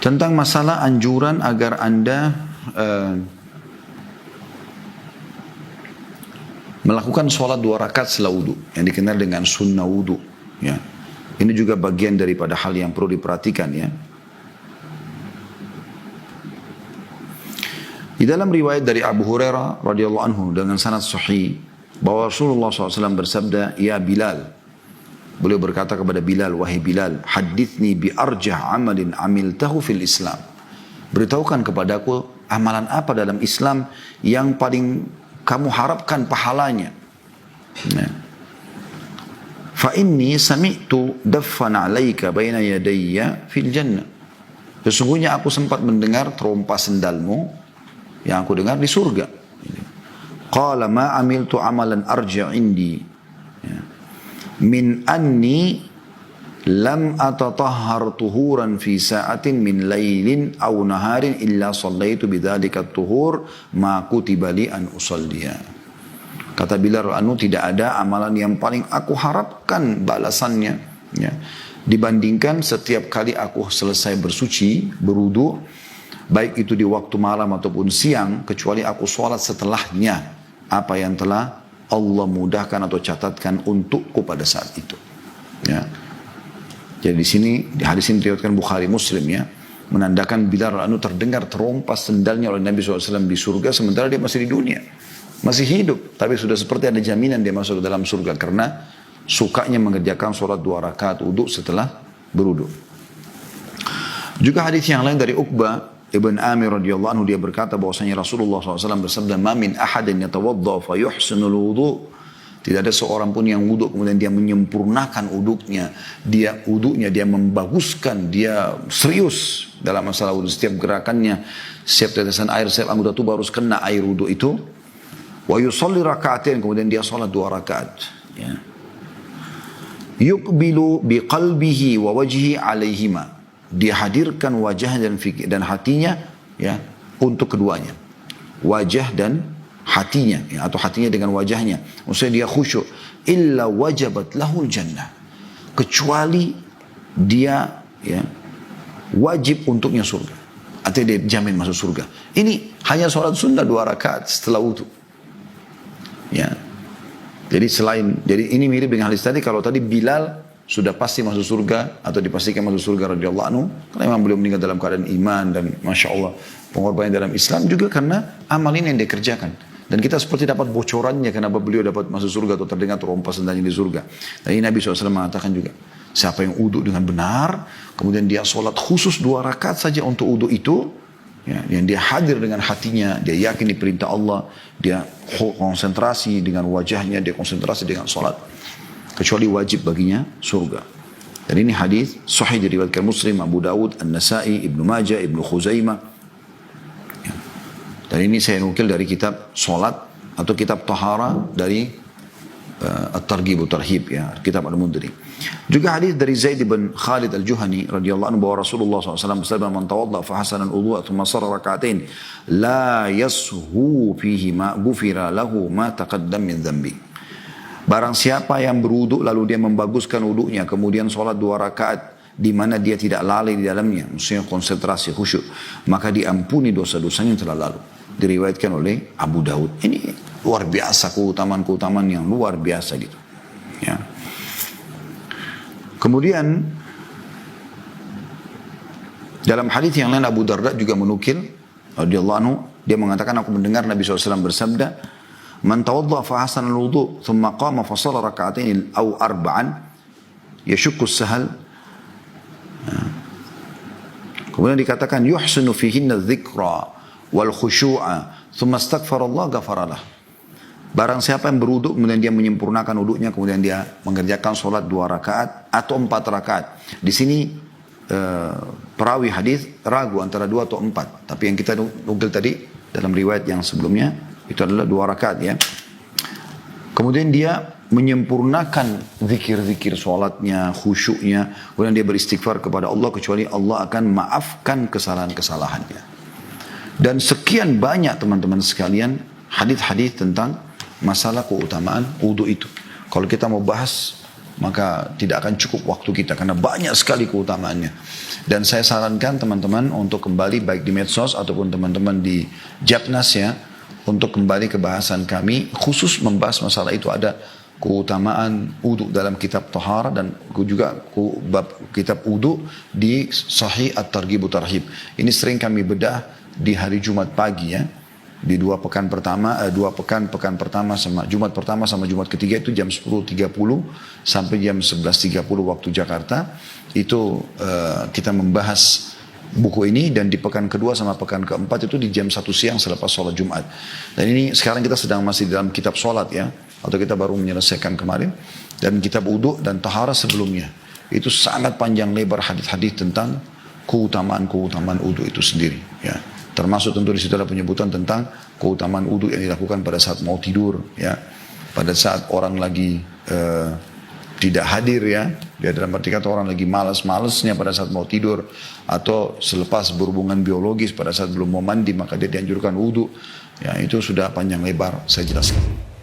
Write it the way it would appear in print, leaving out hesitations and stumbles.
Tentang masalah anjuran agar Anda melakukan sholat 2 rakaat setelah wudu, yang dikenal dengan sunnah wudu. Ya. Ini juga bagian daripada hal yang perlu diperhatikan, ya. Di dalam riwayat dari Abu Hurairah radhiyallahu anhu dengan sanad sahih bahwa Rasulullah SAW bersabda, "Ya Bilal." Beliau berkata kepada Bilal, "Wahai Bilal, hadithni bi arjah amalin amiltahu fil Islam." Beritahukan kepadaku amalan apa dalam Islam yang paling kamu harapkan pahalanya. Nah. Fa inni sami'tu daffan 'alaika baina yadayya fil jannah. Sesungguhnya aku sempat mendengar terompa sendalmu yang aku dengar di surga. Qala ma amiltu amalan arja' indi min anni lam atatahhar tuhuran fi sa'atin min laylin aw naharin illa sallaitu bidzalika at-tuhur ma kutiba li an usalliya. Kata Bilal anu, tidak ada amalan yang paling aku harapkan balasannya, ya, dibandingkan setiap kali aku selesai bersuci, berwudu, baik itu di waktu malam ataupun siang, kecuali aku sholat setelahnya apa yang telah Allah mudahkan atau catatkan untukku pada saat itu. Ya. Jadi di sini, di hadis ini diriwayatkan Bukhari Muslim, ya, menandakan Bilal anu terdengar terompas sendalnya oleh Nabi SAW di surga sementara dia masih di dunia, masih hidup, tapi sudah seperti ada jaminan dia masuk ke dalam surga karena sukanya mengerjakan sholat 2 rakaat wudu setelah berwudu. Juga hadis yang lain dari Uqbah Ibn Amir radhiyallahu anhu, dia berkata bahwasanya Rasulullah SAW bersabda, "Ma min ahadin yatawadda fa yuhsinul wudu." Tidak ada seorang pun yang wuduk kemudian dia menyempurnakan wuduknya, dia membaguskan, dia serius dalam masalah wuduk. Setiap gerakannya, setiap tetesan air, setiap anggota tubuh harus kena air wuduk itu. Wa yusalli raka'atain, kemudian dia salat 2 rakaat. Ya. Yuqbilu biqalbihi wa wajhihi alaihima. Dia hadirkan wajah dan hatinya, ya, untuk keduanya. Wajah dan hatinya, ya, atau hatinya dengan wajahnya. Maksudnya dia khusyuk. Illa wajabat lahul jannah. Kecuali dia, ya, wajib untuknya surga. Artinya dia jamin masuk surga. Ini hanya sholat sunnah 2 rakaat setelah wudu. Ya. Jadi ini mirip dengan hadis tadi. Kalau tadi Bilal sudah pasti masuk surga atau dipastikan masuk surga radhiyallahu anhu karena memang beliau meninggal dalam keadaan iman dan masya Allah pengorbanan dalam Islam, juga karena amal ini yang dia kerjakan. Dan kita seperti dapat bocorannya kenapa beliau dapat masuk surga atau terdengar terompas sendalnya di surga. Dan ini Nabi SAW mengatakan juga, siapa yang wudu dengan benar, kemudian dia sholat khusus 2 rakaat saja untuk wudu itu, ya, yang dia hadir dengan hatinya, dia yakin di perintah Allah, dia konsentrasi dengan wajahnya, dia konsentrasi dengan sholat, kecuali wajib baginya surga. Dan ini hadis sahih diriwayatkan Muslim, Abu Dawud, An-Nasa'i, Ibnu Majah, Ibnu Khuzaimah. Dan ini saya nukil dari kitab Salat atau kitab Tahara dari At-Targhib Tarhib, ya, kitab Al-Mundhiri. Juga hadis dari Zaid bin Khalid Al-Juhani radhiyallahu anhu bahwa Rasulullah SAW bersabda, "Man tawadda fa hasana al-wudu' thumma salla rak'atain la yashu fihi ma ghufira lahu ma taqaddam min dhanbi." Barang siapa yang berwudu lalu dia membaguskan wudunya, kemudian sholat 2 rakaat di mana dia tidak lalai di dalamnya, maksudnya konsentrasi khusyuk, maka diampuni dosa-dosanya yang telah lalu. Diriwayatkan oleh Abu Daud. Ini luar biasa, keutamaan yang luar biasa gitu. Ya. Kemudian dalam hadis yang lain Abu Darda juga menukil radhiyallahu anhu, dia mengatakan, aku mendengar Nabi SAW bersabda, "Man tawadda fa hasana al-wudu, thumma qama fa shalla rak'atain aw arba'an yashukku as-sahal." Kemudian dikatakan yuhsinu fihinna dzikra wal khusyu'a thumma astaghfarallah ghafaralah. Barang siapa yang berwudu kemudian dia menyempurnakan wudunya, kemudian dia mengerjakan sholat 2 rakaat atau 4 rakaat. Di sini perawi hadis ragu antara 2 atau 4. Tapi yang kita nukil tadi dalam riwayat yang sebelumnya itu adalah 2 rakaat, ya. Kemudian dia menyempurnakan zikir-zikir sholatnya, khusyuknya, kemudian dia beristighfar kepada Allah, kecuali Allah akan maafkan kesalahan-kesalahannya. Dan sekian banyak teman-teman sekalian hadis-hadis tentang masalah keutamaan wudu itu. Kalau kita mau bahas maka tidak akan cukup waktu kita karena banyak sekali keutamaannya. Dan saya sarankan teman-teman untuk kembali baik di medsos ataupun teman-teman di Japnas ya, untuk kembali ke bahasan kami khusus membahas masalah itu. Ada keutamaan wudu dalam kitab Tahara dan juga bab kitab wudu di Sahih At-Targhib Tarhib. Ini sering kami bedah di hari Jumat pagi ya. Di pekan pertama sama Jumat pertama sama Jumat ketiga itu jam 10.30 sampai jam 11.30 waktu Jakarta. Itu kita membahas buku ini, dan di pekan kedua sama pekan keempat itu di jam 1 siang selepas sholat Jumat. Dan ini sekarang kita sedang masih dalam kitab sholat ya, atau kita baru menyelesaikan kemarin, dan kitab wudu dan tahara sebelumnya. Itu sangat panjang lebar hadis-hadis tentang keutamaan wudu itu sendiri ya. Termasuk tentu di situ ada penyebutan tentang keutamaan wudu yang dilakukan pada saat mau tidur ya. Pada saat orang lagi tidak hadir ya. Dia dalam arti kata orang lagi malas-malasnya pada saat mau tidur, atau selepas berhubungan biologis pada saat belum mau mandi, maka dia dianjurkan wudu. Ya, itu sudah panjang lebar saya jelaskan.